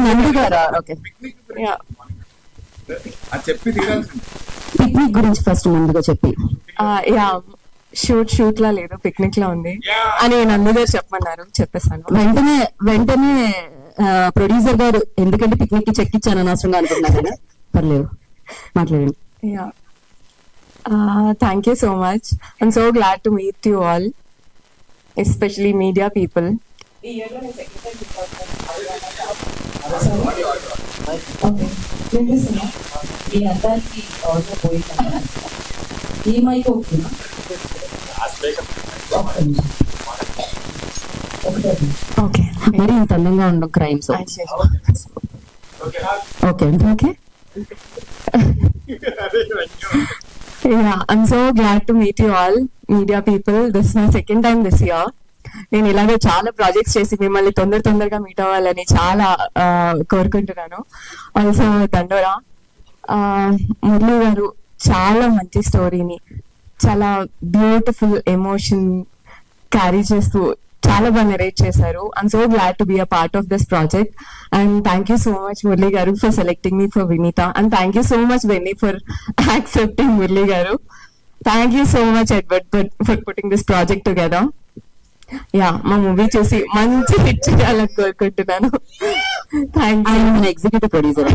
నంది గారా? Okay, picnic గురించి first ముందుగా చెప్పి. షూట్ లా లేదు, పిక్నిక్ లా ఉంది అని నందు గారు చెప్పమన్నారు, చెప్పేసాను. వెంటనే ప్రొడ్యూసర్ గారు ఎందుకంటే పిక్నిక్ కి చెక్ ఇచ్చాను అనవసరంగా అనుకున్నాను. పర్లేదు, మాట్లాడండి. Thank you so much. I'm so glad to meet you all, especially media people. Okay, మరి ఇంత అందంగా ఉండవు crimes. Okay okay. Yeah, I'm so glad to meet you all, media people. This is my second time this year. నేను ఇలాగే చాలా projects చేసి మిమ్మల్ని తొందరగా మీట్ అవ్వాలని చాలా కోరుకుంటున్నాను. ఆల్సో దండోరా మురళి గారు చాలా మంచి స్టోరీని చాలా బ్యూటిఫుల్ ఎమోషన్ క్యారీ చేస్తూ చాలా బాగా నెరేట్ చేశారు. I'm so glad to be a part of this project and thank you so much Murali garu for selecting me for Vineetha and thank you so much Benny for accepting Murali garu. Thank you so much Edward for putting this project together. మా movie చూసి మంచి hit చేయాలని కోరుకుంటున్నాను. Thank you. Executive producer.